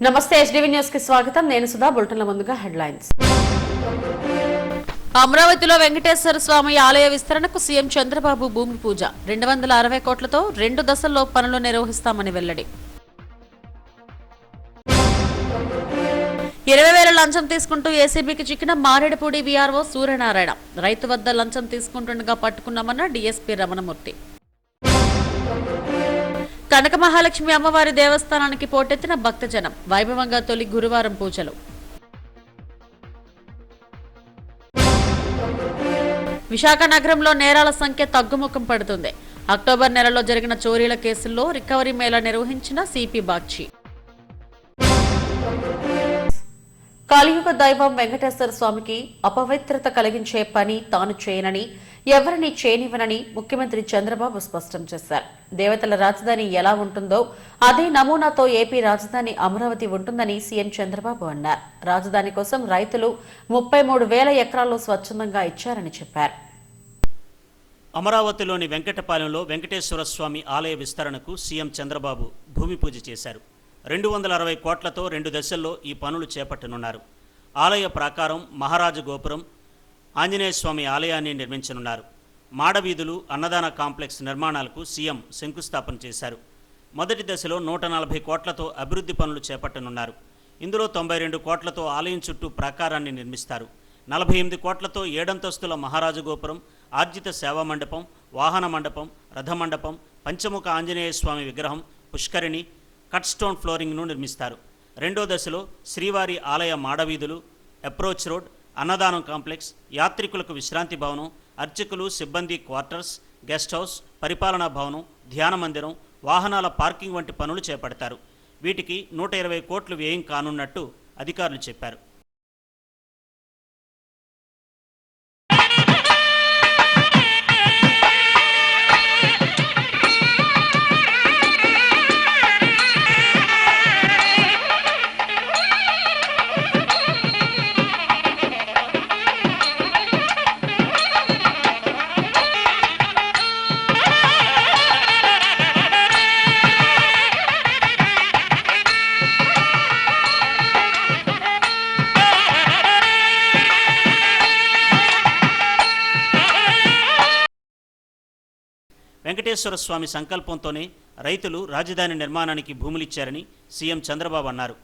నమస్తే SDV news కి స్వాగతం. నేను సుధా. బులెటిన్ల ముందుగా హెడ్లైన్స్. అమరావతిలో వెంకటేశ్వర స్వామి ఆలయ విస్తరణకు సీఎం చంద్రబాబు భూమి పూజ. 260 కోట్లతో 2 దశల్లో పనులు నిర్వహిస్తామని వెల్లడి. 20,000 లంచం తీసుకుంటూ ఏసీబీకి చిక్కిన మారేడుపూడి వీఆర్ఓ సూర్యనారాయణ. రైతు వద్ద లంచం తీసుకుంటుండగా పట్టుకున్నామన్న డీఎస్పీ రమణమూర్తి. కనక మహాలక్ష్మి అమ్మవారి దేవస్థానానికి పోటెత్తిన భక్తజనం. వైభవంగా తొలి గురువారం పూజలు. విశాఖ నగరంలో నేరాల సంఖ్య తగ్గుముఖం పడుతుంది. అక్టోబర్ నెలలో జరిగిన చోరీల కేసుల్లో రికవరీ మేళా నిర్వహించిన సిపి బాగ్చి. కలియుగ దైవం వెంకటేశ్వర స్వామికి అపవిత్రత కలిగించే పని తాను చేయనని, ఎవరిని చేయనివ్వనని ముఖ్యమంత్రి చంద్రబాబు స్పష్టం చేశారు. దేవతల రాజధాని ఎలా ఉంటుందో అదే నమూనాతో ఏపీ రాజధాని అమరావతి ఉంటుందని సీఎం చంద్రబాబు అన్నారు. రాజధాని కోసం రైతులు 33,000 ఎకరాల్లో స్వచ్ఛందంగా ఇచ్చారని చెప్పారు. అమరావతిలోని వెంకటపాలెంలో వెంకటేశ్వర స్వామి ఆలయ విస్తరణకు సీఎం చంద్రబాబు భూమి పూజ చేశారు. 260 కోట్లతో 2 దశల్లో ఈ పనులు చేపట్టనున్నారు. ఆలయ ప్రాకారం, మహారాజ గోపురం, ఆంజనేయ స్వామి ఆలయాన్ని నిర్మించనున్నారు. మాడవీధులు, అన్నదాన కాంప్లెక్స్ నిర్మాణాలకు సీఎం శంకుస్థాపన చేశారు. మొదటి దశలో 140 కోట్లతో అభివృద్ధి పనులు చేపట్టనున్నారు. ఇందులో 92 కోట్లతో ఆలయం చుట్టూ ప్రాకారాన్ని నిర్మిస్తారు. 48 కోట్లతో 7 అంతస్తుల మహారాజ గోపురం, ఆర్జిత సేవా మండపం, వాహన మండపం, రథమండపం, పంచముఖ ఆంజనేయ స్వామి విగ్రహం, పుష్కరిణి, కట్ స్టోన్ ఫ్లోరింగ్ను నిర్మిస్తారు. రెండో దశలో శ్రీవారి ఆలయ మాడవీధులు, అప్రోచ్ రోడ్, అన్నదానం కాంప్లెక్స్, యాత్రికులకు విశ్రాంతి భవనం, అర్చకులు సిబ్బంది క్వార్టర్స్, గెస్ట్ హౌస్, పరిపాలనా భవనం, ధ్యాన మందిరం, వాహనాల పార్కింగ్ వంటి పనులు చేపడతారు. వీటికి 120 కోట్లు వ్యయం కానున్నట్టు అధికారులు చెప్పారు. వెంకటేశ్వర స్వామి సంకల్పంతోనే రైతులు రాజధాని నిర్మాణానికి భూములిచ్చారని సీఎం చంద్రబాబు అన్నారు.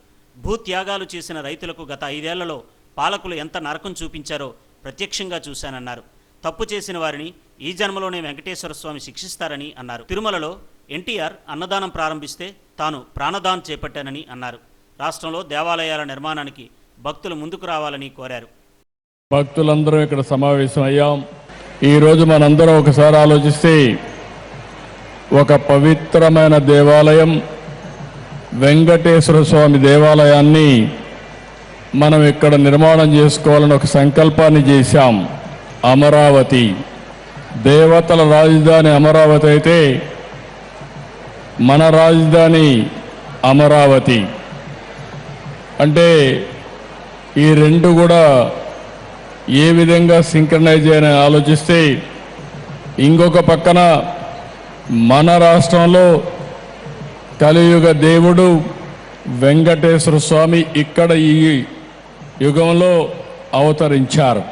భూత్యాగాలు చేసిన రైతులకు గత 5 ఏళ్లలో పాలకులు ఎంత నరకం చూపించారో ప్రత్యక్షంగా చూశానన్నారు. తప్పు చేసిన వారిని ఈ జన్మలోనే వెంకటేశ్వర స్వామి శిక్షిస్తారని అన్నారు. తిరుమలలో ఎన్టీఆర్ అన్నదానం ప్రారంభిస్తే తాను ప్రాణదానం చేపట్టానని అన్నారు. రాష్ట్రంలో దేవాలయాల నిర్మాణానికి భక్తులు ముందుకు రావాలని కోరారు. భక్తులందరూ ఇక్కడ సమావేశం అయ్యాం. ఈరోజు మనందరం ఒకసారి ఆలోచిస్తే ఒక పవిత్రమైన దేవాలయం వెంకటేశ్వర స్వామి దేవాలయాన్ని మనం ఇక్కడ నిర్మాణం చేసుకోవాలని ఒక సంకల్పాన్ని చేశాం. అమరావతి దేవతల రాజధాని అమరావతి అయితే మన రాజధాని అమరావతి అంటే ఈ రెండు కూడా ఏ విధంగా సింక్రనైజ్ అని ఆలోచిస్తే, ఇంకొక పక్కన మన రాష్ట్రంలో కలియుగ దేవుడు వెంకటేశ్వర స్వామి ఇక్కడ ఈ యుగంలో అవతరించారు.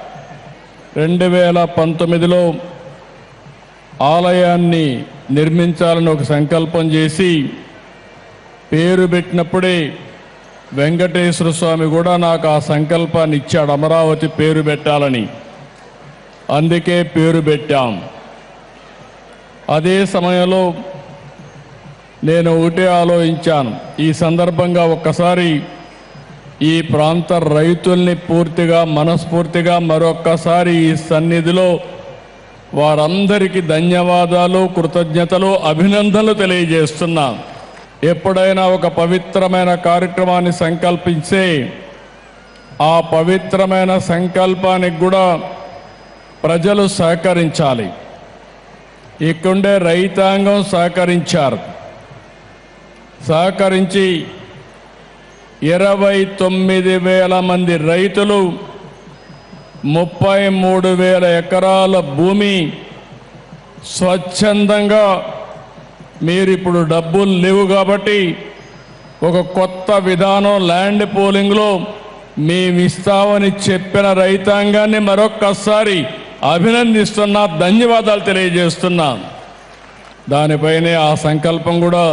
2019లో ఆలయాన్ని నిర్మించాలని ఒక సంకల్పం చేసి పేరు పెట్టినప్పుడే వెంకటేశ్వర స్వామి కూడా నాకు ఆ సంకల్పాన్ని ఇచ్చాడు, అమరావతి పేరు పెట్టాలని. అందుకే పేరు పెట్టాం. అదే సమయంలో నేను ఒకటే ఆలోచించాను, ఈ సందర్భంగా ఒక్కసారి ఈ ప్రాంత రైతుల్ని పూర్తిగా మనస్ఫూర్తిగా మరొక్కసారి ఈ సన్నిధిలో వారందరికీ ధన్యవాదాలు, కృతజ్ఞతలు, అభినందనలు తెలియజేస్తున్నా. ఎప్పుడైనా ఒక పవిత్రమైన కార్యక్రమాన్ని సంకల్పించే ఆ పవిత్రమైన సంకల్పానికి కూడా ప్రజలు సహకరించాలి. ఇక్కడే రైతాంగం సహకరించి 29,000 మంది రైతులు 33,000 ఎకరాల భూమి స్వచ్ఛందంగా మీరు ఇప్పుడు డబ్బులు లేవు కాబట్టి ఒక కొత్త విధానం ల్యాండ్ పోలింగ్లో మేమిస్తామని చెప్పిన రైతాంగాన్ని మరొక్కసారి అభినందిస్తున్నా, ధన్యవాదాలు తెలియజేస్తున్నా. దానిపైనే ఆ సంకల్పం కూడా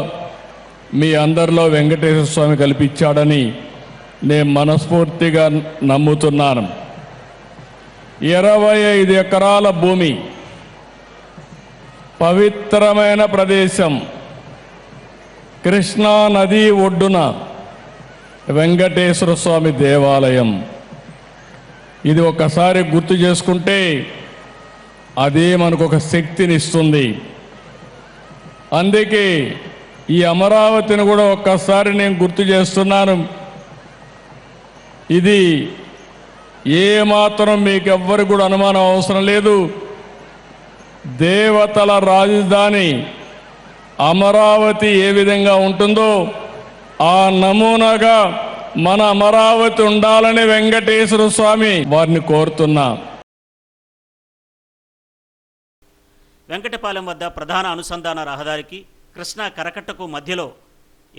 మీ అందరిలో వెంకటేశ్వర స్వామి కల్పించాడని నేను మనస్ఫూర్తిగా నమ్ముతున్నాను. 25 ఎకరాల భూమి, పవిత్రమైన ప్రదేశం, కృష్ణా నది ఒడ్డున వెంకటేశ్వర స్వామి దేవాలయం. ఇది ఒకసారి గుర్తు చేసుకుంటే అదే మనకు ఒక శక్తినిస్తుంది. అందుకే ఈ అమరావతిని కూడా ఒక్కసారి నేను గుర్తు చేస్తున్నాను. ఇది ఏమాత్రం మీకు ఎవ్వరికి కూడా అనుమానం అవసరం లేదు. దేవతల రాజధాని అమరావతి ఏ విధంగా ఉంటుందో ఆ నమూనాగా మన అమరావతి ఉండాలని వెంకటేశ్వర స్వామి వారిని కోరుతున్నా. వెంకటపాలెం వద్ద ప్రధాన అనుసంధాన రహదారికి కృష్ణా కరకట్టకు మధ్యలో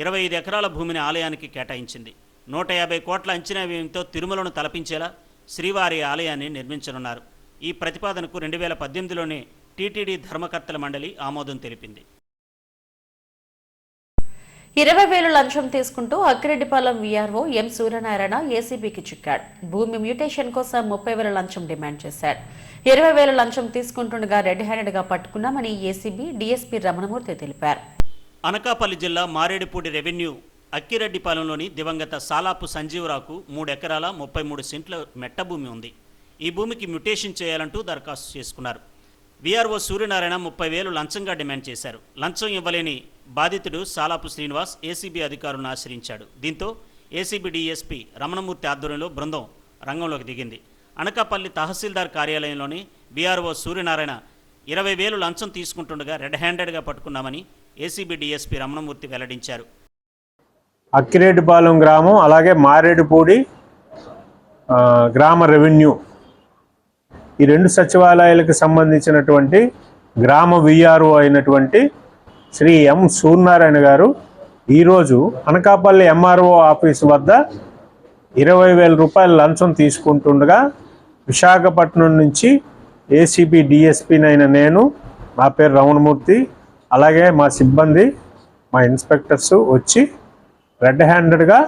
25 ఎకరాల భూమిని ఆలయానికి కేటాయించింది. 150 కోట్ల అంచనా వ్యయంతో తిరుమలను తలపించేలా శ్రీవారి ఆలయాన్ని నిర్మించనున్నారు. ఈ ప్రతిపాదనకు 2018లోనే టీటీడీ ధర్మకర్తల మండలి ఆమోదం తెలిపింది. 20,000 లంచం తీసుకుంటూ అక్కిరెడ్డిపాలెం వీఆర్ఓ ఎం సూర్యనారాయణ ఏసీబీకి చిక్కాడు. భూమి మ్యూటేషన్ కోసం 30,000 లంచం డిమాండ్ చేశాడు. 20,000 లంచం తీసుకుంటుండగా రెడ్ హ్యాండెడ్ గా పట్టుకున్నామని ఏసీబీ డీఎస్పీ రమణమూర్తి తెలిపారు. అనకాపల్లి జిల్లా మారేడుపూడి రెవెన్యూ అక్కిరెడ్డిపాలెంలోని దివంగత సాలాపు సంజీవరావుకు 3 ఎకరాల 33 సెంట్ల మెట్ట భూమి ఉంది. ఈ భూమికి మ్యూటేషన్ చేయాలంటూ దరఖాస్తు చేసుకున్నారు. వీఆర్ఓ సూర్యనారాయణ 30,000 లంచంగా డిమాండ్ చేశారు. లంచం ఇవ్వలేని బాధితుడు సాలాపు శ్రీనివాస్ ఏసీబీ అధికారులను ఆశ్రయించాడు. దీంతో ఏసీబీ డీఎస్పీ రమణమూర్తి ఆధ్వర్యంలో బృందం రంగంలోకి దిగింది. అనకాపల్లి తహసీల్దార్ కార్యాలయంలోని వీఆర్ఓ సూర్యనారాయణ 20,000 లంచం తీసుకుంటుండగా రెడ్ హ్యాండెడ్గా పట్టుకున్నామని ఏసీబీ డీఎస్పీ రమణమూర్తి వెల్లడించారు. అక్కిరెడ్డిపాలెం గ్రామం, అలాగే మారేడుపూడి గ్రామ రెవెన్యూ, ఈ 2 సచివాలయాలకు సంబంధించినటువంటి గ్రామ వీఆర్ఓ అయినటువంటి శ్రీ ఎం సూర్యనారాయణ గారు ఈరోజు అనకాపల్లి ఎంఆర్ఓ ఆఫీసు వద్ద 20,000 రూపాయల లంచం తీసుకుంటుండగా విశాఖపట్నం నుంచి ఏసీబీ డిఎస్పీనైన నేను, నా పేరు రమణమూర్తి, అలాగే మా సిబ్బంది, మా ఇన్స్పెక్టర్స్ వచ్చి రెడ్ హ్యాండెడ్గా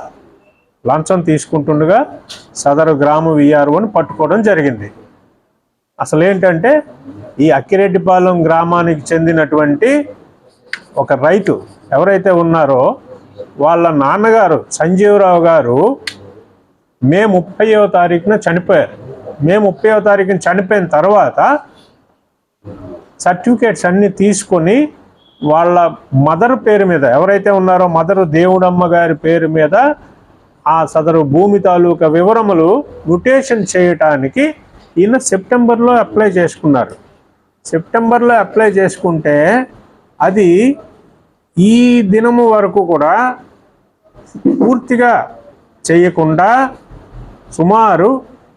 లంచం తీసుకుంటుండగా సదరు గ్రామ వీఆర్ఓని పట్టుకోవడం జరిగింది. అసలు ఏంటంటే ఈ అక్కిరెడ్డిపాలెం గ్రామానికి చెందినటువంటి ఒక రైతు ఎవరైతే ఉన్నారో వాళ్ళ నాన్నగారు సంజీవరావు గారు మే 30వ తారీఖున చనిపోయారు. మే 30వ తారీఖున చనిపోయిన తర్వాత సర్టిఫికేట్స్ అన్నీ తీసుకొని వాళ్ళ మదర్ పేరు మీద, ఎవరైతే ఉన్నారో మదరు దేవుడమ్మ గారి పేరు మీద ఆ సదరు భూమి తాలూకా వివరములు మ్యుటేషన్ చేయటానికి ఈయన సెప్టెంబర్లో అప్లై చేసుకున్నారు. సెప్టెంబర్లో అప్లై చేసుకుంటే అది ఈ దినము వరకు కూడా పూర్తిగా చేయకుండా సుమారు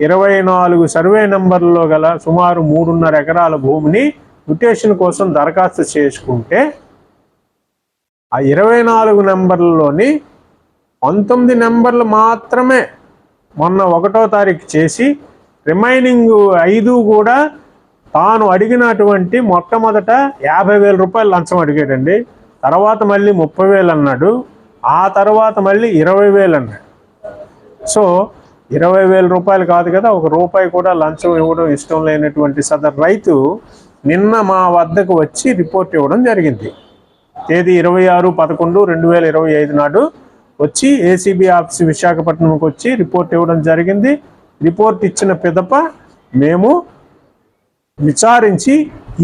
24 సర్వే నంబర్లో గల సుమారు 3.5 ఎకరాల భూమిని మ్యుటేషన్ కోసం దరఖాస్తు చేసుకుంటే ఆ 24 నెంబర్లలోని 19 నెంబర్లు మాత్రమే మొన్న 1వ తారీఖు చేసి రిమైనింగ్ 5 కూడా తాను అడిగినటువంటి మొట్టమొదట 50,000 రూపాయలు లంచం అడిగాడండి. తర్వాత మళ్ళీ 30,000 అన్నాడు. ఆ తర్వాత మళ్ళీ 20,000 అన్నాడు. సో 20,000 రూపాయలు కాదు కదా, 1 రూపాయి కూడా లంచం ఇవ్వడం ఇష్టం లేనటువంటి సదరు రైతు నిన్న మా వద్దకు వచ్చి రిపోర్ట్ ఇవ్వడం జరిగింది. తేదీ 26/11/2025 నాడు వచ్చి ఏసీబీ ఆఫీస్ విశాఖపట్నంకి వచ్చి రిపోర్ట్ ఇవ్వడం జరిగింది. రిపోర్ట్ ఇచ్చిన పిదప మేము విచారించి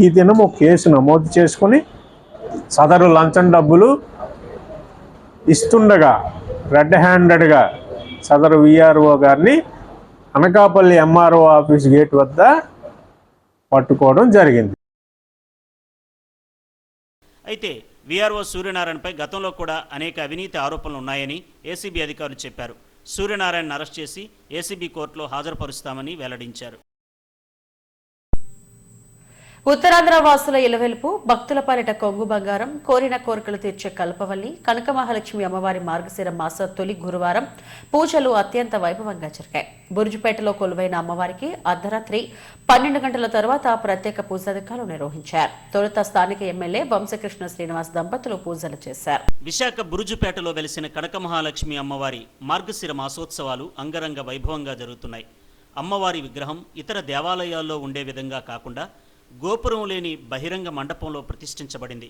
ఈ దినము కేసు నమోదు చేసుకుని సదరు లంచం డబ్బులు ఇస్తుండగా రెడ్ హ్యాండెడ్గా సదరు వీఆర్ఓ గారిని అనకాపల్లి ఎంఆర్ఓ ఆఫీస్ గేట్ వద్ద పట్టుకోవడం జరిగింది. అయితే వీఆర్ఓ సూర్యనారాయణపై గతంలో కూడా అనేక అవినీతి ఆరోపణలు ఉన్నాయని ఏసీబీ అధికారులు చెప్పారు. సూర్యనారాయణను అరెస్ట్ చేసి ఏసీబీ కోర్టులో హాజరుపరుస్తామని వెల్లడించారు. ఉత్తరాంధ్ర వాసుల ఇలవెలుపు భక్తుల పాలిట కొంగు బంగారం కోరిన కోరికలు తీర్చే కల్పవల్లి కనక మహాలక్ష్మి అమ్మవారి మార్గశిర మాస తొలి గురువారం పూజలు అత్యంత వైభవంగా జరిగాయి. బురుజుపేటలో కొలువైన అమ్మవారికి అర్ధరాత్రి 12 గంటల తర్వాత ప్రత్యేక పూజాధికారులు నిర్వహించారు. తొలుత స్థానిక ఎమ్మెల్యే వంశకృష్ణ శ్రీనివాస్ దంపతులు పూజలు చేశారు. విశాఖ బురుజుపేటలో వెలిసిన కనక మహాలక్ష్మి అమ్మవారి మార్గశిర మాసోత్సవాలు అంగరంగ వైభవంగా జరుగుతున్నాయి. అమ్మవారి విగ్రహం ఇతర దేవాలయాల్లో ఉండే విధంగా కాకుండా గోపురం లేని బహిరంగ మండపంలో ప్రతిష్ఠించబడింది.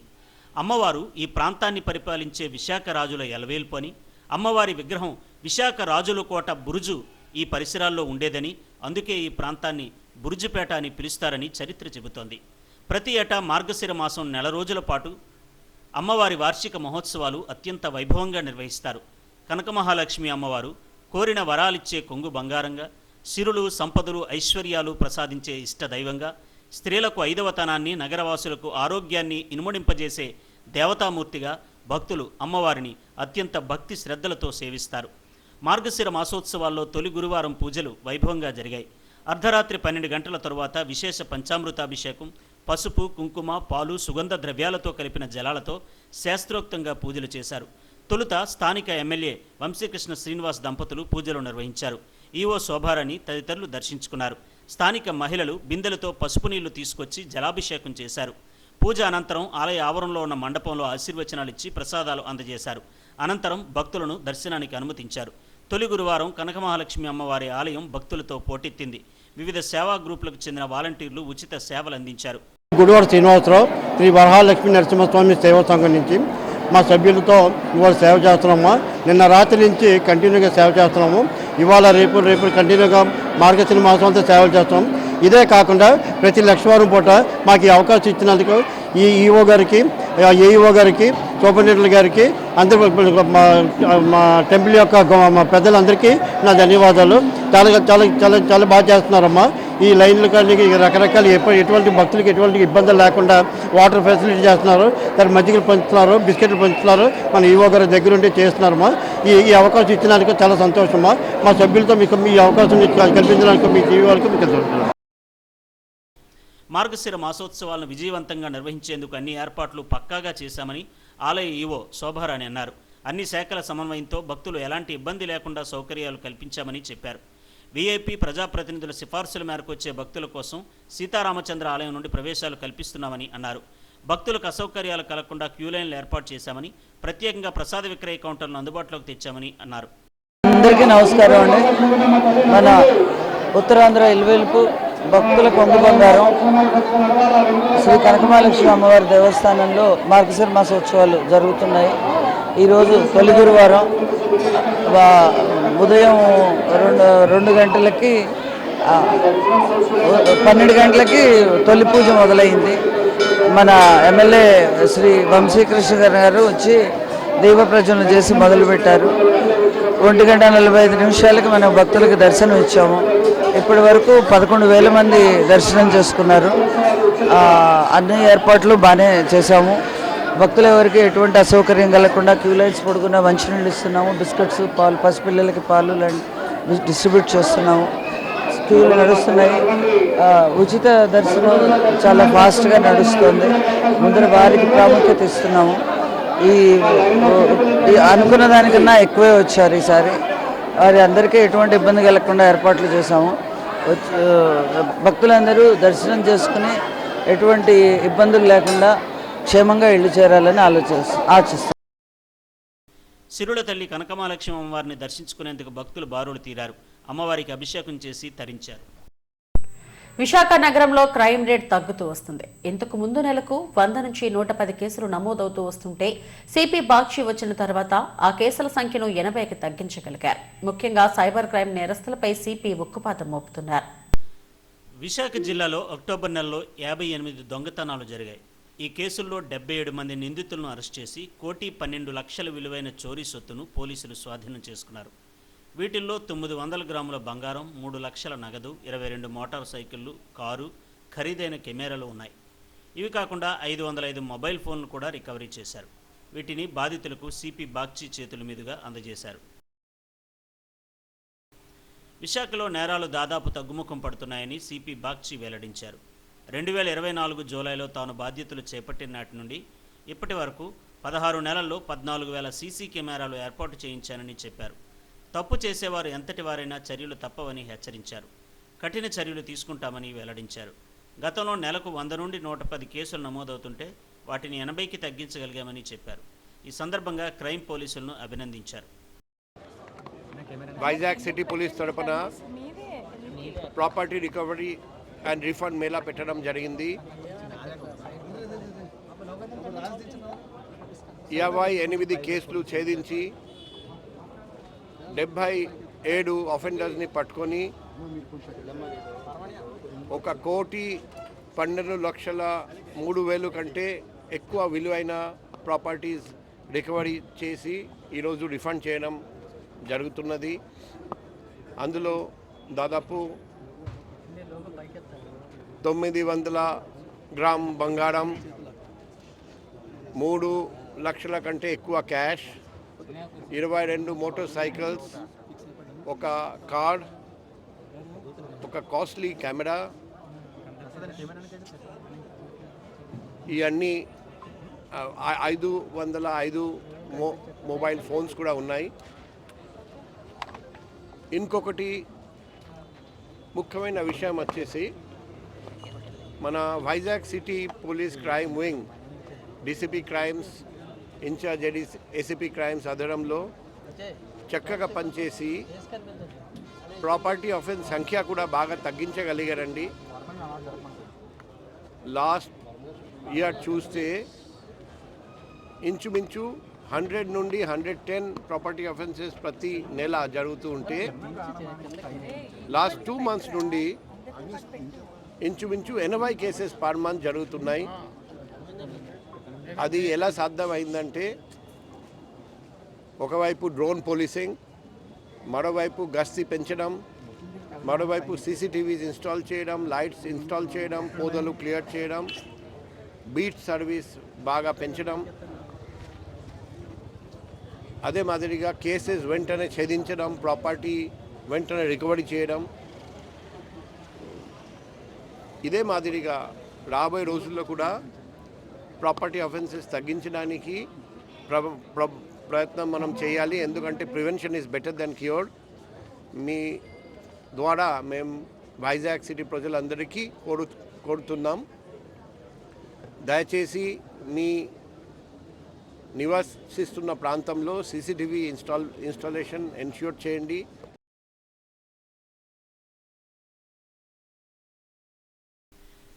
అమ్మవారు ఈ ప్రాంతాన్ని పరిపాలించే విశాఖ రాజుల ఎలవేల్పు అని, అమ్మవారి విగ్రహం విశాఖ రాజుల కోట బురుజు ఈ పరిసరాల్లో ఉండేదని, అందుకే ఈ ప్రాంతాన్ని బురుజుపేట అని పిలుస్తారని చరిత్ర చెబుతోంది. ప్రతి ఏటా మార్గశిర మాసం నెల రోజుల పాటు అమ్మవారి వార్షిక మహోత్సవాలు అత్యంత వైభవంగా నిర్వహిస్తారు. కనక మహాలక్ష్మి అమ్మవారు కోరిన వరాలిచ్చే కొంగు బంగారంగా, సిరులు సంపదలు ఐశ్వర్యాలు ప్రసాదించే ఇష్ట దైవంగా, స్త్రీలకు ఐదవతనాన్ని నగరవాసులకు ఆరోగ్యాన్ని ఇనుమడింపజేసే దేవతామూర్తిగా భక్తులు అమ్మవారిని అత్యంత భక్తి శ్రద్ధలతో సేవిస్తారు. మార్గశిర మాసోత్సవాల్లో తొలి గురువారం పూజలు వైభవంగా జరిగాయి. అర్ధరాత్రి 12 గంటల తరువాత విశేష పంచామృతాభిషేకం, పసుపు కుంకుమ పాలు సుగంధ ద్రవ్యాలతో కలిపిన జలాలతో శాస్త్రోక్తంగా పూజలు చేశారు. తొలుత స్థానిక ఎమ్మెల్యే వంశీకృష్ణ శ్రీనివాస్ దంపతులు పూజలు నిర్వహించారు. ఈవో శోభారాణి తదితరులు దర్శించుకున్నారు. స్థానిక మహిళలు బిందెలతో పసుపు నీళ్లు తీసుకొచ్చి జలాభిషేకం చేశారు. పూజ అనంతరం ఆలయ ఆవరణలో ఉన్న మండపంలో ఆశీర్వచనాలు ఇచ్చి ప్రసాదాలు అందజేశారు. అనంతరం భక్తులను దర్శనానికి అనుమతించారు. తొలి గురువారం కనక మహాలక్ష్మి అమ్మవారి ఆలయం భక్తులతో పోటెత్తింది. వివిధ సేవా గ్రూపులకు చెందిన వాలంటీర్లు ఉచిత సేవలు అందించారు. గుడివాడ శ్రీనివాసరావు శ్రీ వరహాలక్ష్మి నరసింహస్వామి సేవా సంఘం నుంచి మా సభ్యులతో ఇవాళ సేవ చేస్తున్నాము. నిన్న రాత్రి నుంచి కంటిన్యూగా సేవ చేస్తున్నాము. ఇవాళ రేపు కంటిన్యూగా మార్గశిర మాసం అంతా సేవలు చేస్తున్నాం. ఇదే కాకుండా ప్రతి లక్షవారం పూట మాకు ఈ అవకాశం ఇచ్చినందుకు ఈ ఈఓ గారికి, ఏఈఓ గారికి, సూపరింటెండెంట్ గారికి, అందరూ మా టెంపుల్ యొక్క పెద్దలందరికీ నా ధన్యవాదాలు. చాలా చాలా చాలా చాలా బాగా చేస్తున్నారమ్మా. ఈ లైన్లు కానీ రకరకాల ఎటువంటి భక్తులకి ఎటువంటి ఇబ్బందులు లేకుండా వాటర్ ఫెసిలిటీ చేస్తున్నారు. దాని మజ్జిగలు పంచుతున్నారు, బిస్కెట్లు పంచుతున్నారు. మన ఈవో గారి దగ్గర ఉండి చేస్తున్నారమ్మా. ఈ అవకాశం ఇచ్చినందుకు చాలా సంతోషమా. మా సభ్యులతో మీకు ఈ అవకాశం కల్పించడానికి మీ ఈవోలకు మీకు మార్గశిర మాసోత్సవాలను విజయవంతంగా నిర్వహించేందుకు అన్ని ఏర్పాట్లు పక్కాగా చేశామని ఆలయ ఈవో శోభారాణి అన్నారు. అన్ని శాఖల సమన్వయంతో భక్తులు ఎలాంటి ఇబ్బంది లేకుండా సౌకర్యాలు కల్పించామని చెప్పారు. వీఐపీ ప్రజాప్రతినిధుల సిఫార్సుల మేరకు వచ్చే భక్తుల కోసం సీతారామచంద్ర ఆలయం నుండి ప్రవేశాలు కల్పిస్తున్నామని అన్నారు. భక్తులకు అసౌకర్యాలు కలగకుండా క్యూలైన్లు ఏర్పాటు చేశామని, ప్రత్యేకంగా ప్రసాద విక్రయ కౌంటర్లను అందుబాటులోకి తెచ్చామని అన్నారు. అందరికీ నమస్కారం అండి. మన ఉత్తరాంధ్ర ఇల్వేల్పు భక్తుల కొంగు బంగారం శ్రీ కనకమహాలక్ష్మి అమ్మవారి దేవస్థానంలో మార్గశిర మాసోత్సవాలు జరుగుతున్నాయి. ఈరోజు తొలి గురువారం ఉదయం 2 గంటలకి 12 గంటలకి తొలి పూజ మొదలైంది. మన ఎమ్మెల్యే శ్రీ వంశీకృష్ణ గారు వచ్చి దీప ప్రజ్వలన చేసి మొదలుపెట్టారు. 1:45 మన భక్తులకు దర్శనం ఇచ్చాము. ఇప్పటి వరకు 11,000 మంది దర్శనం చేసుకున్నారు. అన్ని ఏర్పాట్లు బాగానే చేశాము. భక్తుల ఎవరికి ఎటువంటి అసౌకర్యం కలగకుండా క్యూ లైన్స్ పొడుగున మంచినీళ్ళు ఇస్తున్నాము. బిస్కెట్స్, పాలు, పసిపిల్లలకి పాలు డిస్ట్రిబ్యూట్ చేస్తున్నాము. క్యూలు నడుస్తున్నాయి. ఉచిత దర్శనం చాలా ఫాస్ట్గా నడుస్తుంది. ముందర వారికి ప్రాముఖ్యత ఇస్తున్నాము. ఈ అనుకున్న దానికన్నా ఎక్కువే వచ్చారు ఈసారి. వారి అందరికీ ఎటువంటి ఇబ్బంది కలగకుండా ఏర్పాట్లు చేశాము. భక్తులందరూ దర్శనం చేసుకుని ఎటువంటి ఇబ్బందులు లేకుండా క్షేమంగా ఇళ్లు చేరాలని ఆశిస్తాం. సిరుల తల్లి కనకమహాలక్ష్మి అమ్మవారిని దర్శించుకునేందుకు భక్తులు బారులు తీరారు. అమ్మవారికి అభిషేకం చేసి తరించారు. విశాఖ నగరంలో క్రైమ్ రేట్ తగ్గుతూ వస్తుంది. ఇంతకు ముందు నెలకు 100 నుంచి 110 కేసులు నమోదవుతూ వస్తుంటే సిపి బాక్షి వచ్చిన తర్వాత ఆ కేసుల సంఖ్యను 80కి తగ్గించగలిగారు. ముఖ్యంగా సైబర్ క్రైమ్ నేరస్తులపై సిపి ఉక్కుపాతం మోపుతున్నారు. విశాఖ జిల్లాలో అక్టోబర్ నెలలో 58 దొంగతనాలు జరిగాయి. ఈ కేసుల్లో 77 మంది నిందితులను అరెస్ట్ చేసి 1,12,00,000 విలువైన చోరీ సొత్తును పోలీసులు స్వాధీనం చేసుకున్నారు. వీటిల్లో 900 గ్రాముల బంగారం, 3 లక్షల నగదు, 22 మోటార్ సైకిళ్లు, కారు, ఖరీదైన కెమెరాలు ఉన్నాయి. ఇవి కాకుండా 505 మొబైల్ ఫోన్లు కూడా రికవరీ చేశారు. వీటిని బాధితులకు సిపి బాగ్చి చేతుల మీదుగా అందజేశారు. విశాఖలో నేరాలు దాదాపు తగ్గుముఖం పడుతున్నాయని సిపి బాగ్చి వెల్లడించారు. 2024 జూలైలో తాను బాధ్యతలు చేపట్టిన నాటి నుండి ఇప్పటి వరకు 16 నెలల్లో 14,000 సీసీ కెమెరాలు ఏర్పాటు చేయించానని చెప్పారు. తప్పు చేసేవారు ఎంతటి వారైనా చర్యలు తప్పవని హెచ్చరించారు. కఠిన చర్యలు తీసుకుంటామని వెల్లడించారు. గతంలో నెలకు 100 నుండి 110 కేసులు నమోదవుతుంటే వాటిని 80కి తగ్గించగలిగామని చెప్పారు. ఈ సందర్భంగా క్రైమ్ పోలీసులను అభినందించారు. వైజాగ్ సిటీ పోలీస్ తరపున property recovery and refund Mela పెట్టడం జరిగింది. 58 కేసులు ఛేదించి 77 అఫెండర్స్ని పట్టుకొని 1,12,03,000 కంటే ఎక్కువ విలువైన ప్రాపర్టీస్ రికవరీ చేసి ఈరోజు రిఫండ్ చేయడం జరుగుతున్నది. అందులో దాదాపు 900 గ్రామ్ బంగారం, 3 లక్షల కంటే ఎక్కువ క్యాష్, 22 మోటార్ సైకిల్స్, ఒక కార్, ఒక కాస్ట్లీ కెమెరా, ఇవన్నీ 505 మొబైల్ ఫోన్స్ కూడా ఉన్నాయి. ఇంకొకటి ముఖ్యమైన విషయం వచ్చేసి మన Vizag city police crime wing DCP crimes in charge ACP crimes ఆధ్వర్యంలో చక్కగా పనిచేసి ప్రాపర్టీ ఆఫెన్స్ సంఖ్య కూడా బాగా తగ్గించగలిగారండి. లాస్ట్ ఇయర్ చూస్తే ఇంచుమించు 100 నుండి 110 ప్రాపర్టీ అఫెన్సెస్ ప్రతి నెల జరుగుతూ ఉంటే లాస్ట్ 2 months నుండి ఇంచుమించు 80 కేసెస్ పర్ మంత్ జరుగుతున్నాయి. అది ఎలా సాధ్యమైందంటే ఒకవైపు డ్రోన్ పోలీసింగ్, మరోవైపు గస్తీ పెంచడం, మరోవైపు సీసీటీవీస్ ఇన్స్టాల్ చేయడం, లైట్స్ ఇన్స్టాల్ చేయడం, పొదలు క్లియర్ చేయడం, బీట్ సర్వీస్ బాగా పెంచడం, అదే మాదిరిగా కేసెస్ వెంటనే ఛేదించడం, ప్రాపర్టీ వెంటనే రికవరీ చేయడం. ఇదే మాదిరిగా రాబోయే రోజుల్లో కూడా ప్రాపర్టీ అఫెన్సెస్ తగ్గించడానికి ప్రయత్నం మనం చేయాలి. ఎందుకంటే prevention is better than cure. మీ ద్వారా మేము వైజాగ్ సిటీ ప్రజలందరికీ కోరుతున్నాం, దయచేసి మీ నివసిస్తున్న ప్రాంతంలో సీసీటీవీ ఇన్స్టాలేషన్ ఎన్ష్యూర్ చేయండి.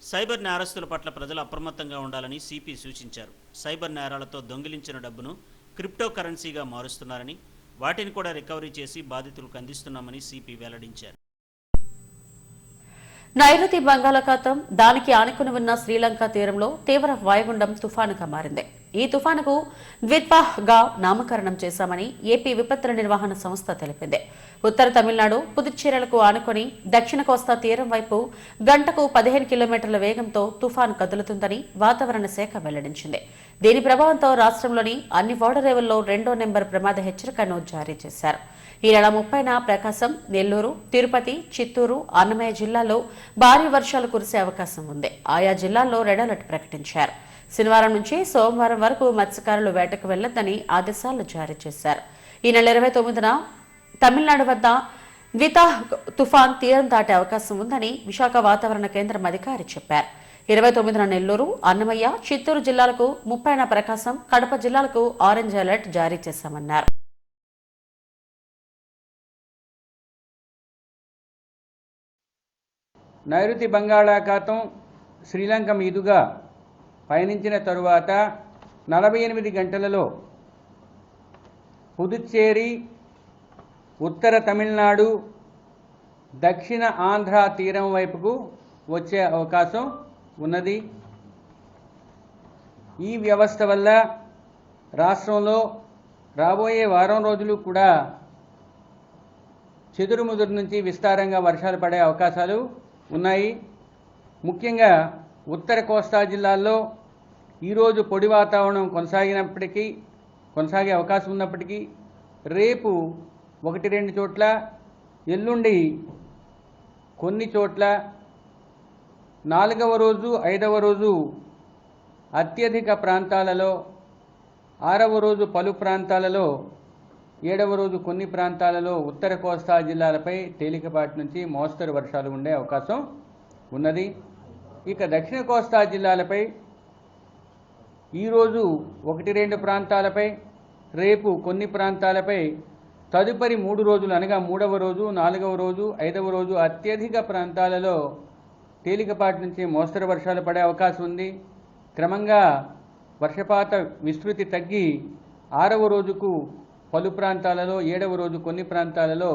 సైబర్ నేరస్తుల పట్ల ప్రజలు అప్రమత్తంగా ఉండాలని సిపి సూచించారు. సైబర్ నేరాలతో దొంగిలించిన డబ్బును క్రిప్టో కరెన్సీగా మారుస్తున్నారని, వాటిని కూడా రికవరీ చేసి బాధితులకు అందిస్తున్నామని సిపి వెల్లడించారు. నైరుతి బంగాళాఖాతం, దానికి ఆనుకుని ఉన్న శ్రీలంక తీరంలో తీవ్ర వాయుగుండం తుఫానుగా మారింది. ఈ తుఫానుకు ద్విత్వాహ్గా నామకరణం చేశామని ఏపీ విపత్తుల నిర్వహణ సంస్థ తెలిపింది. ఉత్తర తమిళనాడు, పుదుచ్చేరులకు ఆనుకొని దక్షిణ కోస్తా తీరం వైపు గంటకు 15 కిలోమీటర్ల వేగంతో తుఫాను కదులుతుందని వాతావరణ శాఖ వెల్లడించింది. దీని ప్రభావంతో రాష్ట్రంలోని అన్ని ఓడరేవుల్లో 2వ నెంబర్ ప్రమాద హెచ్చరికను జారీ చేశారు. ఈ నెల 30న ప్రకాశం, నెల్లూరు, తిరుపతి, చిత్తూరు, అన్నమయ్య జిల్లాల్లో భారీ వర్షాలు కురిసే అవకాశం ఉంది. ఆయా జిల్లాల్లో రెడ్ అలర్ట్ ప్రకటించారు. శనివారం నుంచి సోమవారం వరకు మత్స్యకారులు వేటకు వెళ్లొద్దని ఆదేశాలు జారీ చేశారు. ఈ నెల 29న తమిళనాడు వద్ద ద్వితాహ్ తుఫాన్ తీరం దాటే అవకాశం ఉందని విశాఖ వాతావరణ కేంద్రం అధికారి చెప్పారు. 29న నెల్లూరు, అన్నమయ్య, చిత్తూరు జిల్లాలకు, 30న ప్రకాశం, కడప జిల్లాలకు ఆరెంజ్ అలర్ట్ జారీ చేశామన్నారు. నైరుతి బంగాళాఖాతం శ్రీలంక మీదుగా పయనించిన తరువాత 48 గంటలలో పుదుచ్చేరి, ఉత్తర తమిళనాడు, దక్షిణ ఆంధ్ర తీరం వైపుకు వచ్చే అవకాశం ఉన్నది. ఈ వ్యవస్థ వల్ల రాష్ట్రంలో రాబోయే వారం రోజులు కూడా చెదురుముదురు నుంచి విస్తారంగా వర్షాలు పడే అవకాశాలు ఉన్నాయి. ముఖ్యంగా ఉత్తర కోస్తా జిల్లాల్లో ఈరోజు పొడి వాతావరణం కొనసాగే అవకాశం ఉన్నప్పటికీ రేపు 1-2 చోట్ల, ఎల్లుండి కొన్ని చోట్ల 4వ రోజు 5వ రోజు అత్యధిక ప్రాంతాలలో, 6వ రోజు పలు ప్రాంతాలలో, 7వ రోజు కొన్ని ప్రాంతాలలో ఉత్తర కోస్తా జిల్లాలపై తేలికపాటి నుంచి మోస్తరు వర్షాలు ఉండే అవకాశం ఉన్నది. ఇక దక్షిణ కోస్తా జిల్లాలపై ఈరోజు 1-2 ప్రాంతాలపై, రేపు కొన్ని ప్రాంతాలపై, తదుపరి 3 రోజులు అనగా 3వ రోజు, 4వ రోజు, 5వ రోజు అత్యధిక ప్రాంతాలలో తేలికపాటి నుంచి మోస్తరు వర్షాలు పడే అవకాశం ఉంది. క్రమంగా వర్షపాత విస్తృతి తగ్గి 6వ రోజుకు పలు ప్రాంతాలలో, 7వ రోజు కొన్ని ప్రాంతాలలో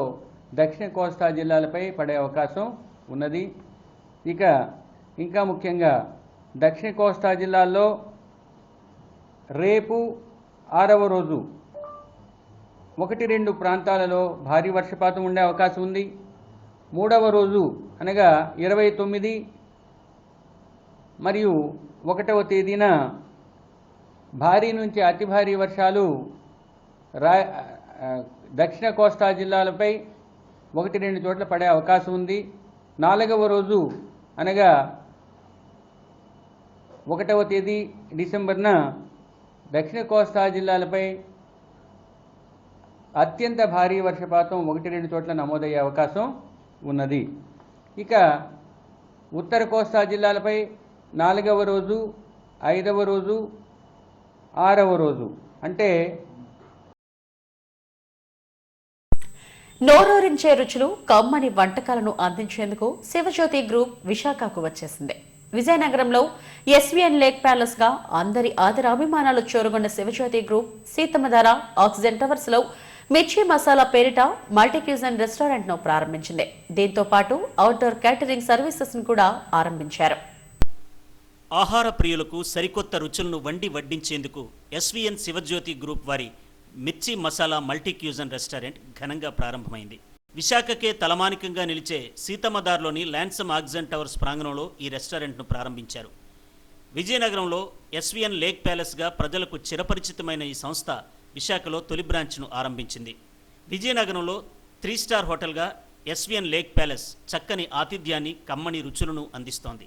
దక్షిణ కోస్తా జిల్లాలపై పడే అవకాశం ఉన్నది. ఇక ఇంకా ముఖ్యంగా దక్షిణ కోస్తా జిల్లాల్లో రేపు 6వ రోజు 1-2 ప్రాంతాలలో భారీ వర్షపాతం ఉండే అవకాశం ఉంది. 3వ రోజు అనగా 29 మరియు 1వ తేదీన భారీ నుంచి అతి భారీ వర్షాలు దక్షిణ కోస్తా జిల్లాలపై 1-2 చోట్ల పడే అవకాశం ఉంది. 4వ రోజు అనగా 1వ తేదీ డిసెంబర్న దక్షిణ కోస్తా జిల్లాలపై అత్యంత భారీ వర్షపాతం 1-2 చోట్ల నమోదయ్యే అవకాశం ఉన్నది. ఇక ఉత్తర కోస్తా జిల్లాలపై 4వ రోజు, 5వ రోజు, 6వ రోజు అంటే నోరూరించే రుచులు, కమ్మని వంటకాలను అందించేందుకు శివజ్యోతి గ్రూప్ విశాఖకు వచ్చేసింది. విజయనగరంలో ఎస్వీఎన్ లేక్ ప్యాలెస్ గా అందరి ఆదరాభిమానాలు చూరగొన్న Shivajyoti group Seethammadhara oxygen towers లో మిర్చి మసాలా పేరిట మల్టీ క్యూజన్ రెస్టారెంట్ ను ప్రారంభించింది. దీంతో పాటు అవుట్డోర్ క్యాటరింగ్ సర్వీసెస్ ను కూడా ఆరంభించారు. ఆహార ప్రియులకు సరికొత్త రుచులను వడ్డించేందుకు ఎస్వీఎన్ శివజ్యోతి గ్రూప్ వారి మిర్చి మసాలా మల్టీ క్యూజన్ రెస్టారెంట్ ఘనంగా ప్రారంభమైంది. విశాఖకే తలమానికంగా నిలిచే సీతమ్మధార్లోని ల్యాన్సమ్ ఆక్సిజన్ టవర్స్ ప్రాంగణంలో ఈ రెస్టారెంట్ను ప్రారంభించారు. విజయనగరంలో ఎస్వీఎన్ లేక్ ప్యాలెస్గా ప్రజలకు చిరపరిచితమైన ఈ సంస్థ విశాఖలో తొలి బ్రాంచ్ను ఆరంభించింది. విజయనగరంలో 3 స్టార్ హోటల్గా ఎస్వీఎన్ లేక్ ప్యాలెస్ చక్కని ఆతిథ్యాన్ని, కమ్మని రుచులను అందిస్తోంది.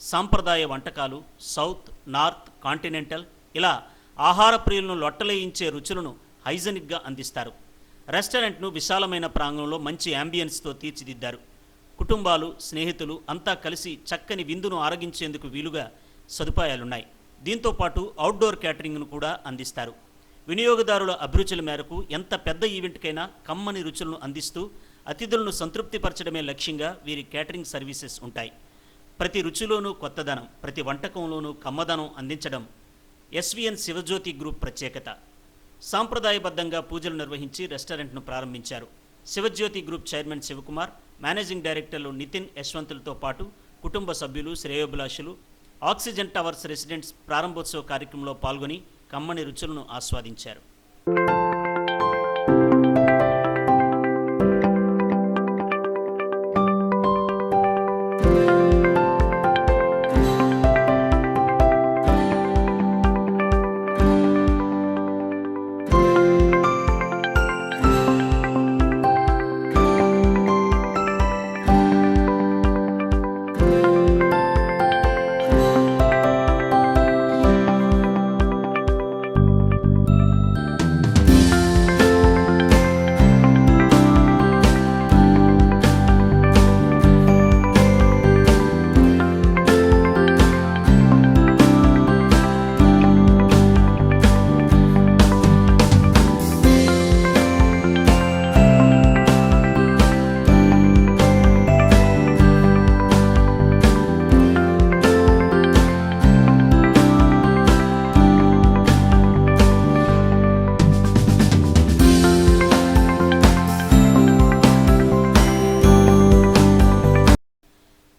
సాంప్రదాయ వంటకాలు, సౌత్, నార్త్, కాంటినెంటల్ ఇలా ఆహార ప్రియులను లొట్టలేయించే రుచులను హైజెనిక్గా అందిస్తారు. రెస్టారెంట్ను విశాలమైన ప్రాంగణంలో మంచి యాంబియన్స్తో తీర్చిదిద్దారు. కుటుంబాలు, స్నేహితులు అంతా కలిసి చక్కని విందును ఆరగించేందుకు వీలుగా సదుపాయాలున్నాయి. దీంతోపాటు అవుట్డోర్ క్యాటరింగ్ను కూడా అందిస్తారు. వినియోగదారుల అభిరుచుల మేరకు ఎంత పెద్ద ఈవెంట్కైనా కమ్మని రుచులను అందిస్తూ అతిథులను సంతృప్తిపరచడమే లక్ష్యంగా వీరి క్యాటరింగ్ సర్వీసెస్ ఉంటాయి. ప్రతి రుచిలోనూ కొత్తదనం, ప్రతి వంటకంలోనూ కమ్మదనం అందించడం ఎస్వీఎన్ శివజ్యోతి గ్రూప్ ప్రత్యేకత. సాంప్రదాయబద్ధంగా పూజలు నిర్వహించి రెస్టారెంట్ను ప్రారంభించారు. Sivajyothi group chairman Sivakumar, managing డైరెక్టర్లు నితిన్, యశ్వంతులతో పాటు కుటుంబ సభ్యులు, శ్రేయోభిలాషులు ఆక్సిజన్ టవర్స్ రెసిడెంట్స్ ప్రారంభోత్సవ కార్యక్రమంలో పాల్గొని కమ్మని రుచులను ఆస్వాదించారు.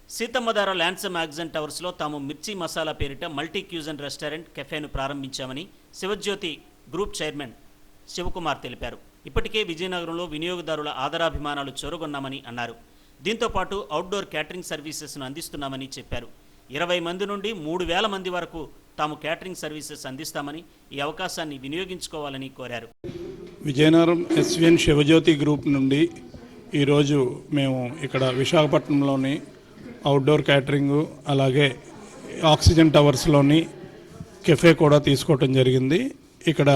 సీతమ్మధార ల్యాన్సమ్ ఆక్సిజన్ టవర్స్లో తాము మిర్చి మసాలా పేరిట మల్టీ క్యూజన్ రెస్టారెంట్, కెఫేను ప్రారంభించామని శివజ్యోతి గ్రూప్ చైర్మన్ శివకుమార్ తెలిపారు. ఇప్పటికే విజయనగరంలో వినియోగదారుల ఆదరాభిమానాలు చూరగొన్నామని అన్నారు. దీంతోపాటు అవుట్డోర్ క్యాటరింగ్ సర్వీసెస్ను అందిస్తున్నామని చెప్పారు. 20 మంది నుండి 3,000 మంది వరకు తాము క్యాటరింగ్ సర్వీసెస్ అందిస్తామని, ఈ అవకాశాన్ని వినియోగించుకోవాలని కోరారు. విజయనగరం ఎస్వీఎన్ శివజ్యోతి గ్రూప్ నుండి ఈరోజు మేము ఇక్కడ విశాఖపట్నంలోని అవుట్డోర్ క్యాటరింగు, అలాగే ఆక్సిజన్ టవర్స్లోని కెఫే కూడా తీసుకోవటం జరిగింది. ఇక్కడ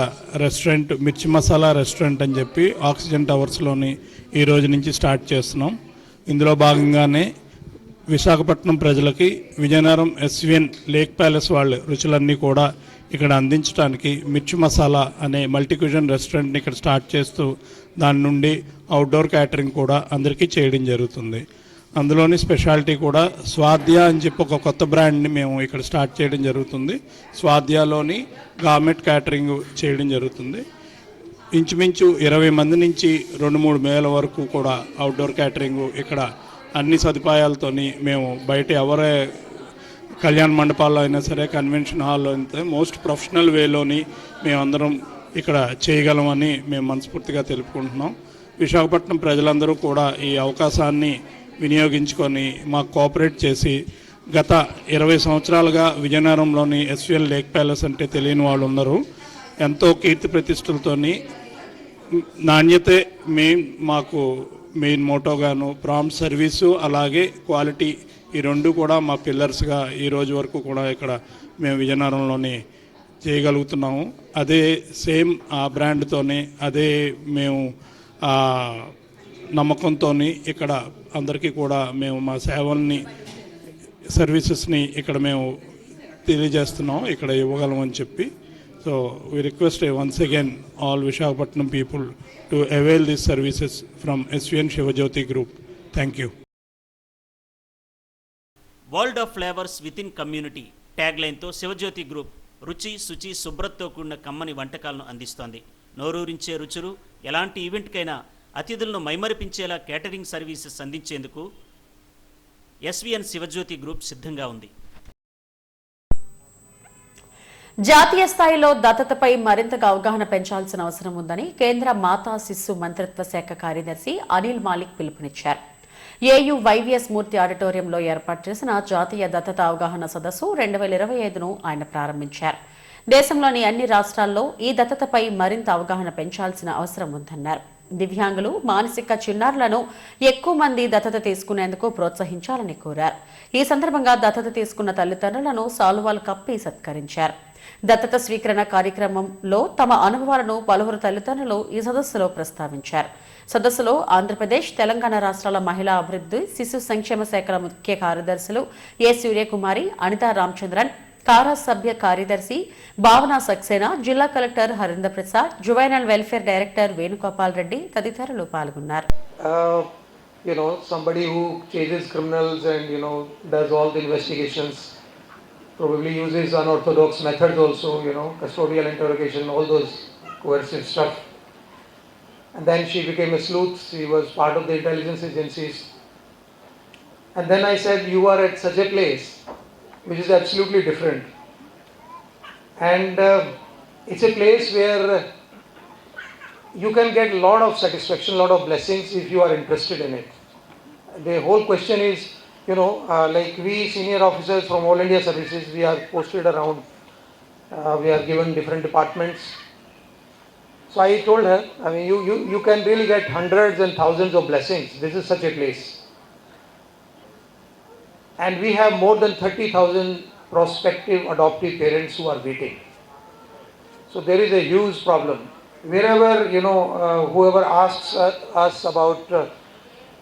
రెస్టారెంట్ మిర్చి మసాలా రెస్టారెంట్ అని చెప్పి ఆక్సిజన్ టవర్స్లోని ఈ రోజు నుంచి స్టార్ట్ చేస్తున్నాం. ఇందులో భాగంగానే విశాఖపట్నం ప్రజలకి విజయనగరం ఎస్విఎన్ లేక్ ప్యాలెస్ వాళ్ళు రుచులన్నీ కూడా ఇక్కడ అందించడానికి మిర్చి మసాలా అనే మల్టీ క్యూజన్ రెస్టారెంట్ని ఇక్కడ స్టార్ట్ చేస్తూ దాని నుండి అవుట్డోర్ క్యాటరింగ్ కూడా అందరికీ చేయడం జరుగుతుంది. అందులోని స్పెషాలిటీ కూడా స్వాద్య అని చెప్పి ఒక కొత్త బ్రాండ్ని మేము ఇక్కడ స్టార్ట్ చేయడం జరుగుతుంది. స్వాద్యాలోని గార్మెంట్ క్యాటరింగ్ చేయడం జరుగుతుంది. ఇంచుమించు 20 మంది నుంచి 2-3 వేల వరకు కూడా అవుట్డోర్ క్యాటరింగ్ ఇక్కడ అన్ని సదుపాయాలతోని మేము బయట ఎవరే కళ్యాణ మండపాల్లో అయినా సరే, కన్వెన్షన్ హాల్లో అయితే మోస్ట్ ప్రొఫెషనల్ వేలోని మేమందరం ఇక్కడ చేయగలమని మేము మనస్ఫూర్తిగా తెలుపుకుంటున్నాం. విశాఖపట్నం ప్రజలందరూ కూడా ఈ అవకాశాన్ని వినియోగించుకొని మాకు కోఆపరేట్ చేసి గత 20 సంవత్సరాలుగా విజయనగరంలోని ఎస్విఎన్ లేక్ ప్యాలెస్ అంటే తెలియని వాళ్ళు ఉన్నారు. ఎంతో కీర్తి ప్రతిష్టలతోని నాణ్యతే మాకు మెయిన్ మోటోగాను, ప్రాంప్ట్ సర్వీసు అలాగే క్వాలిటీ ఈ రెండు కూడా మా పిల్లర్స్గా ఈ రోజు వరకు కూడా ఇక్కడ మేము విజయనగరంలోని చేయగలుగుతున్నాము. అదే సేమ్ ఆ బ్రాండ్తోనే అదే మేము నమ్మకంతో ఇక్కడ అందరికీ కూడా మేము మా సేవల్ని సర్వీసెస్ని ఇక్కడ మేము తెలియజేస్తున్నాం, ఇక్కడ ఇవ్వగలమని చెప్పి. So we request once again all Visakhapatnam people to avail these services from SVN Shivajyoti Group. Thank you. World of flavours with in community ట్యాగ్లైన్తో శివజ్యోతి గ్రూప్ రుచి, శుచి, శుభ్రతతో కూడిన కమ్మని వంటకాలను అందిస్తోంది. నోరూరించే రుచులు ఎలాంటి ఈవెంట్కైనా అతిథులను మైమరిపించేలా కేటరింగ్ సర్వీసెస్ అందించేందుకు ఎస్విఎన్ శివజ్యోతి గ్రూప్ సిద్ధంగా ఉంది. జాతీయ స్థాయిలో దత్తతపై మరింతగా అవగాహన పెంచాల్సిన అవసరం ఉందని కేంద్ర మాతా శిశు మంత్రిత్వ శాఖ కార్యదర్శి అనిల్ మాలిక్ పిలుపునిచ్చారు. ఏయూ వైవిఎస్ మూర్తి ఆడిటోరియంలో ఏర్పాటు చేసిన జాతీయ దత్తత అవగాహన సదస్సు 2025ను ఆయన ప్రారంభించారు. దేశంలోని అన్ని రాష్ట్రాల్లో ఈ దత్తతపై మరింత అవగాహన పెంచాల్సిన అవసరం ఉందన్నారు. దివ్యాంగులు, మానసిక చిన్నారులను ఎక్కువ మంది దత్తత తీసుకునేందుకు ప్రోత్సహించాలని కోరారు. ఈ సందర్భంగా దత్తత తీసుకున్న తల్లిదండ్రులను సాల్వాలు కప్పి సత్కరించారు. దత్తత స్వీకరణ కార్యక్రమంలో తమ అనుభవాలను పలువురు తల్లిదండ్రులు ఈ సదస్సులో ప్రస్తావించారు. సదస్సులో ఆంధ్రప్రదేశ్, తెలంగాణ రాష్ట్రాల మహిళా అభివృద్ధి, శిశు సంక్షేమ శాఖల ముఖ్య కార్యదర్శులు ఏ సూర్యకుమారి, అనితా రామచంద్రన్, కారా సభ్య కార్యదర్శి భావన సక్సేనా, జిల్లా collector Harindra Prasad, juvenile welfare director Venugopal Reddy తదితరులు పాల్గొన్నారు. Somebody who chases criminals and does all the investigations probably uses unorthodox methods also, custodial interrogation, all those coercive stuff. And then she became a sleuth. She was part of the intelligence agencies. And then I said, you are at such a place which is absolutely different. And it's a place where you can get a lot of satisfaction, a lot of blessings if you are interested in it. The whole question is, like we senior officers from All India Services, we are posted around, we are given different departments. So I told her, you can really get hundreds and thousands of blessings. This is such a place. And we have more than 30,000 prospective adoptive parents who are waiting. So there is a huge problem. Wherever, whoever asks us about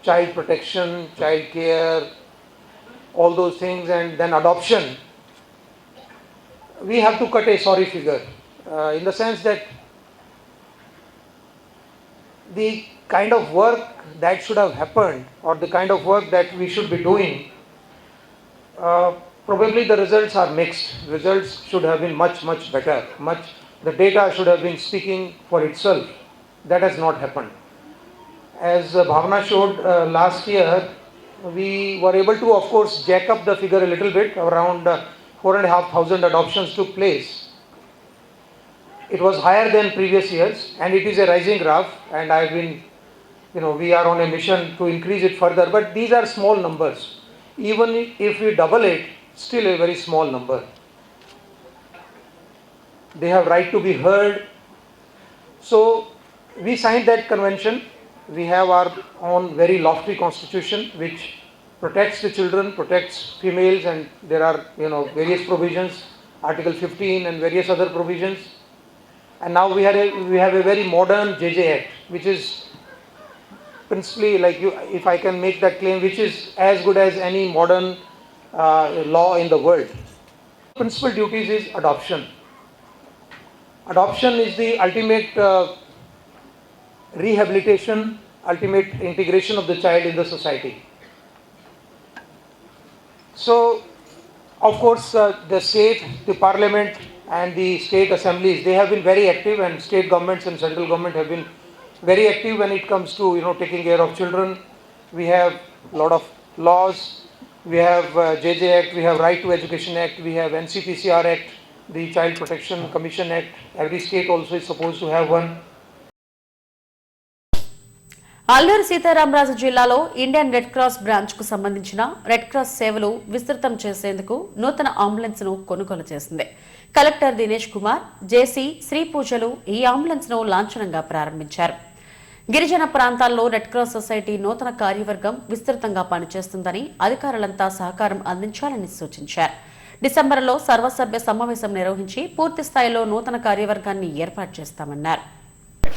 child protection, child care, all those things, and then adoption, we have to cut a sorry figure in the sense that the kind of work that should have happened or the kind of work that we should be doing, probably the results are mixed. Results should have been much, much better. The data should have been speaking for itself. That has not happened. As Bhavna showed last year, we were able to, of course, jack up the figure a little bit. Around 4,500 adoptions took place. It was higher than previous years, and it is a rising graph. And I've been, we are on a mission to increase it further. But these are small numbers. Even if we double it, still a very small number. They have right to be heard. So we signed that convention. We have our own very lofty constitution which protects the children, protects females, and there are various provisions, Article 15 and various other provisions. And now we have a very modern JJ Act, which is principally, if I can make that claim, which is as good as any modern law in the world. Principal duties is adoption. Adoption is the ultimate rehabilitation, ultimate integration of the child in the society. So, of course, the state, the parliament and the state assemblies, they have been very active, and state governments and central government have been very active when it comes to taking care of children. We have a lot of laws. We have JJ Act, we have Right to Education Act, we have NCPCR Act, the Child Protection Commission Act. Every state also is supposed to have one. Alluri Sitaramaraju జిల్లాలో Indian red cross branch కు సంబంధించిన red cross సేవలు విస్తృతం చేసేందుకు నూతన ambulance ను కొనుగోలు చేసింది. కలెక్టర్ దినేష్ కుమార్, జేసీ శ్రీ పూజలు ఈ అంబులెన్స్ ను లాంఛనంగా ప్రారంభించారు. గిరిజన ప్రాంతాల్లో రెడ్ క్రాస్ సొసైటీ నూతన కార్యవర్గం విస్తృతంగా పనిచేస్తుందని అధికారులంతా సహకారం అందించాలని సూచించారు. డిసెంబర్లో సర్వసభ్య సమావేశం నిర్వహించి పూర్తి స్థాయిలో నూతన కార్యవర్గాన్ని ఏర్పాటు చేస్తామన్నారు.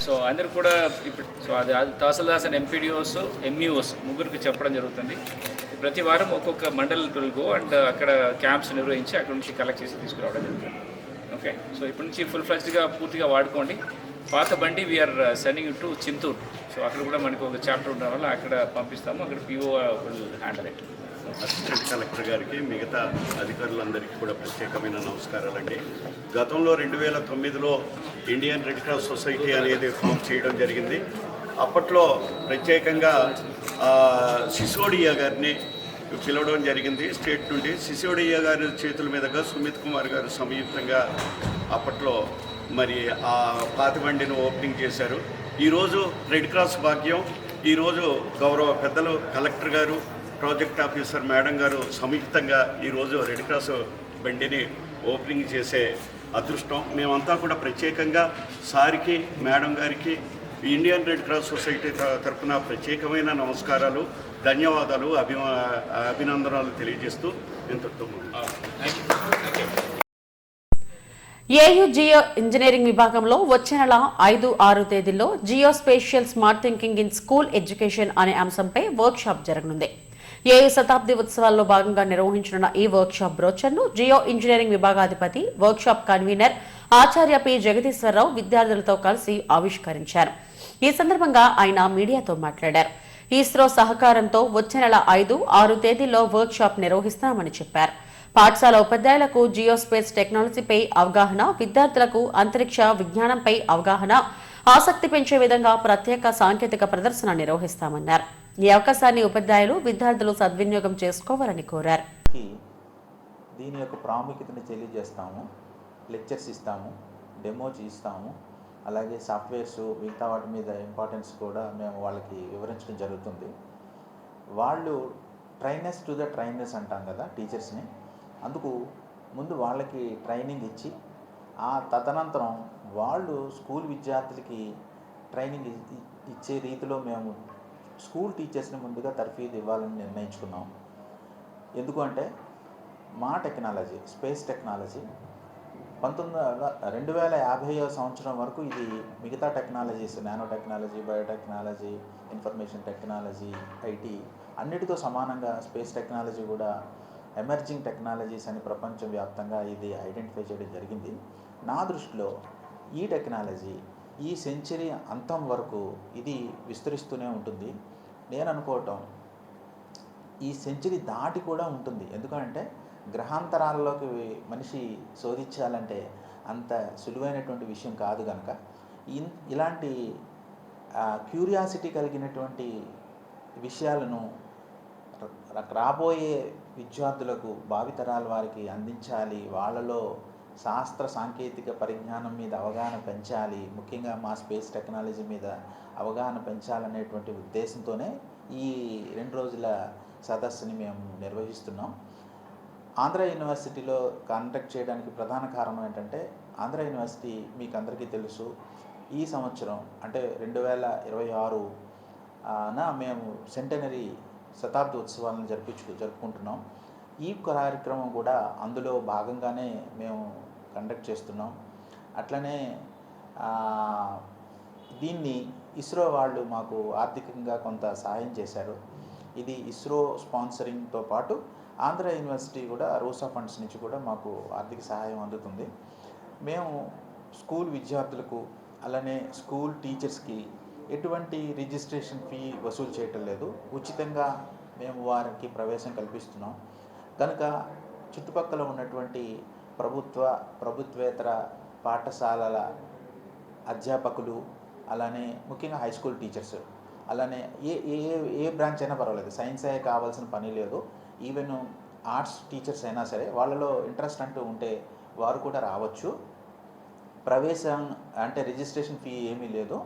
సో అందరూ కూడా ఇప్పుడు అది తహసీల్దార్స్ అండ్ ఎంపీడీఓస్, ఎంఈఓస్ ముగ్గురికి చెప్పడం జరుగుతుంది. ప్రతి వారం ఒక్కొక్క మండల్ గో అండ్ అక్కడ క్యాంప్స్ నిర్వహించి అక్కడ నుంచి కలెక్ట్ చేసి తీసుకురావడం జరుగుతుంది. ఓకే, సో ఇప్పటి నుంచి ఫుల్ ఫ్లెడ్జ్డ్గా పూర్తిగా వాడుకోండి. పాత బండి we are sending to Chintur. So అక్కడ కూడా మనకు ఒక చాప్టర్ ఉండడం వల్ల అక్కడ పంపిస్తాము. అక్కడ PO will handle it. Assistant collector గారికి, మిగతా అధికారులందరికీ కూడా ప్రత్యేకమైన నమస్కారాలండి. గతంలో 2009లో ఇండియన్ రెడ్ క్రాస్ సొసైటీ అనేది ఫామ్ చేయడం జరిగింది. అప్పట్లో ప్రత్యేకంగా సిసోడియా గారిని పిలవడం జరిగింది స్టేట్ నుండి. సిసోడియా గారి చేతుల మీదుగా సుమిత్ కుమార్ గారు సంయుక్తంగా అప్పట్లో మరి ఆ పాతిబండిని ఓపెనింగ్ చేశారు. ఈరోజు రెడ్ క్రాస్ భాగ్యం, ఈరోజు గౌరవ పెద్దలు కలెక్టర్ గారు, ప్రాజెక్ట్ ఆఫీసర్ మేడం గారు సంయుక్తంగా ఈరోజు రెడ్ క్రాస్ బండిని ఓపెనింగ్ చేసే అదృష్టం. మేమంతా కూడా ప్రత్యేకంగా సార్కి, మేడం గారికి, ఇండియన్ రెడ్ క్రాస్ సొసైటీ తరఫున ప్రత్యేకమైన నమస్కారాలు, ధన్యవాదాలు, అభినందనలు తెలియజేస్తూ ఇంతటితో ఏయూ జియో ఇంజనీరింగ్ విభాగంలో వచ్చే నెల 5, 6 తేదీల్లో geo spatial smart thinking in school education అనే అంశంపై వర్క్ షాప్ జరగనుంది. ఏయూ శతాబ్ది ఉత్సవాల్లో భాగంగా నిర్వహించనున్న ఈ వర్క్ షాప్ బ్రోచర్ను జియో ఇంజనీరింగ్ విభాగాధిపతి, వర్క్ షాప్ కన్వీనర్ ఆచార్య పి జగదీశ్వరరావు విద్యార్థులతో కలిసి ఆవిష్కరించారు. ఈ సందర్భంగా ఆయన మీడియాతో మాట్లాడారు. ఇస్రో సహకారంతో వచ్చే నెల 5, 6 తేదీల్లో వర్క్ షాప్ నిర్వహిస్తామని చెప్పారు. పాఠశాల ఉపాధ్యాయులకు జియోస్పేస్ టెక్నాలజీపై అవగాహన, విద్యార్థులకు అంతరిక్ష విజ్ఞానంపై అవగాహన, ఆసక్తి పెంచే విధంగా ప్రత్యేక సాంకేతిక ప్రదర్శన నిర్వహిస్తామన్నారు. ఈ అవకాశాన్ని ఉపాధ్యాయులు, విద్యార్థులు సద్వినియోగం చేసుకోవాలని కోరారు. దీని యొక్క ప్రాముఖ్యతను తెలియజేస్తాము, లెక్చర్స్ ఇస్తాము, డెమోస్ ఇస్తాము, అలాగే సాఫ్ట్వేర్స్ మిగతా వాటి మీద ఇంపార్టెన్స్ కూడా మేము వాళ్ళకి వివరించడం జరుగుతుంది. వాళ్ళు ట్రైనర్స్ టు ద ట్రైనర్స్ అంటాం కదా టీచర్స్ని, అందుకు ముందు వాళ్ళకి ట్రైనింగ్ ఇచ్చి ఆ తదనంతరం వాళ్ళు స్కూల్ విద్యార్థులకి ట్రైనింగ్ ఇచ్చే రీతిలో మేము స్కూల్ టీచర్స్ని ముందుగా తర్ఫీదు ఇవ్వాలని నిర్ణయించుకున్నాం. ఎందుకు అంటే మా టెక్నాలజీ, స్పేస్ టెక్నాలజీ 2050వ సంవత్సరం వరకు ఇది మిగతా technologies, nano technology, biotechnology, information technology, IT అన్నిటితో సమానంగా స్పేస్ టెక్నాలజీ కూడా ఎమర్జింగ్ టెక్నాలజీస్ అని ప్రపంచవ్యాప్తంగా ఇది ఐడెంటిఫై చేయడం జరిగింది. నా దృష్టిలో ఈ టెక్నాలజీ ఈ సెంచరీ అంతం వరకు ఇది విస్తరిస్తూనే ఉంటుంది. నేను అనుకోవటం ఈ సెంచరీ దాటి కూడా ఉంటుంది. ఎందుకంటే గ్రహాంతరాల్లోకి మనిషి శోధించాలంటే అంత సులువైనటువంటి విషయం కాదు కనుక ఇలాంటి క్యూరియాసిటీ కలిగినటువంటి విషయాలను రాబోయే విద్యార్థులకు, భావితరాల వారికి అందించాలి. వాళ్ళలో శాస్త్ర సాంకేతిక పరిజ్ఞానం మీద అవగాహన పెంచాలి, ముఖ్యంగా మా స్పేస్ టెక్నాలజీ మీద అవగాహన పెంచాలనేటువంటి ఉద్దేశంతోనే ఈ 2 రోజుల సదస్సుని మేము నిర్వహిస్తున్నాం. ఆంధ్ర యూనివర్సిటీలో కండక్ట్ చేయడానికి ప్రధాన కారణం ఏంటంటే, ఆంధ్ర యూనివర్సిటీ మీకు అందరికీ తెలుసు, ఈ సంవత్సరం అంటే 2026న మేము సెంటనరీ శతాబ్ది ఉత్సవాలను జరుపుకుంటున్నాం. ఈ కార్యక్రమం కూడా అందులో భాగంగానే మేము కండక్ట్ చేస్తున్నాం. అట్లనే దీన్ని ఇస్రో వాళ్ళు మాకు ఆర్థికంగా కొంత సహాయం చేశారు. ఇది ఇస్రో స్పాన్సరింగ్తో పాటు ఆంధ్ర యూనివర్సిటీ కూడా రూసా ఫండ్స్ నుంచి కూడా మాకు ఆర్థిక సహాయం అందుతుంది. మేము స్కూల్ విద్యార్థులకు అలానే స్కూల్ టీచర్స్కి ఎటువంటి రిజిస్ట్రేషన్ ఫీ వసూలు చేయటం లేదు. ఉచితంగా మేము వారికి ప్రవేశం కల్పిస్తున్నాం. కనుక చుట్టుపక్కల ఉన్నటువంటి ప్రభుత్వేతర పాఠశాలల అధ్యాపకులు అలానే ముఖ్యంగా హై స్కూల్ టీచర్స్ అలానే ఏ బ్రాంచ్ అయినా పర్వాలేదు, సైన్స్ అయ్యే కావాల్సిన పని లేదు. ఈవెన్ ఆర్ట్స్ టీచర్స్ అయినా సరే వాళ్ళలో ఇంట్రెస్ట్ అంటూ ఉంటే వారు కూడా రావచ్చు. ప్రవేశం అంటే రిజిస్ట్రేషన్ ఫీ ఏమీ లేదు,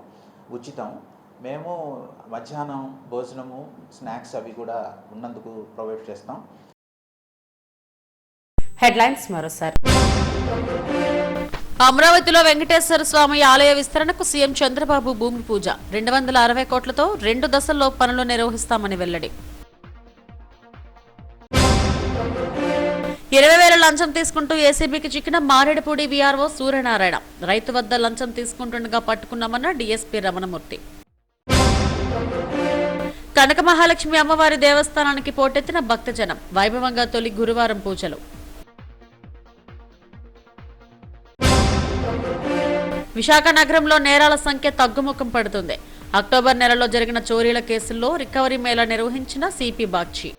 ఉచితం. మేము మధ్యాహ్నం భోజనము స్నాక్స్ అవి కూడా ఉన్నందుకు ప్రొవైడ్ చేస్తాం. హెడ్లైన్స్ మరోసారి. అమరావతిలో వెంకటేశ్వర స్వామి ఆలయ విస్తరణకు సీఎం చంద్రబాబు భూమి పూజ. 260 కోట్లతో 2 దశల్లో పనులు నిర్వహిస్తామని వెల్లడి. 20,000 లంచం తీసుకుంటూ ఏసీబీకి చిక్కిన మారేడుపూడి వీఆర్ఓ సూర్యనారాయణ. రైతు వద్ద లంచం తీసుకుంటుండగా పట్టుకున్నామన్న డీఎస్పీ రమణమూర్తి. కనక మహాలక్ష్మి అమ్మవారి దేవస్థానానికి పోటెత్తిన భక్తజనం. వైభవంగా తొలి గురువారం పూజలు. విశాఖ నగరంలో నేరాల సంఖ్య తగ్గుముఖం పడుతుంది. అక్టోబర్ నెలలో జరిగిన చోరీల కేసుల్లో రికవరీ మేళా నిర్వహించిన సిపి బాగ్చి.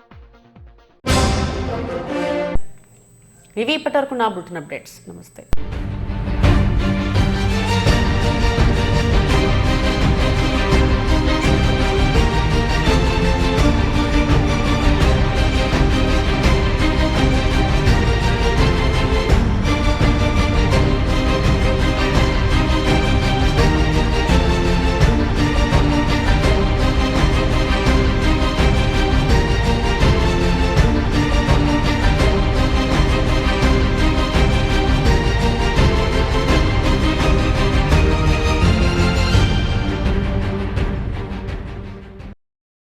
ఇవి ఇప్పటివరకు నా బులెటిన్ అప్డేట్స్. నమస్తే.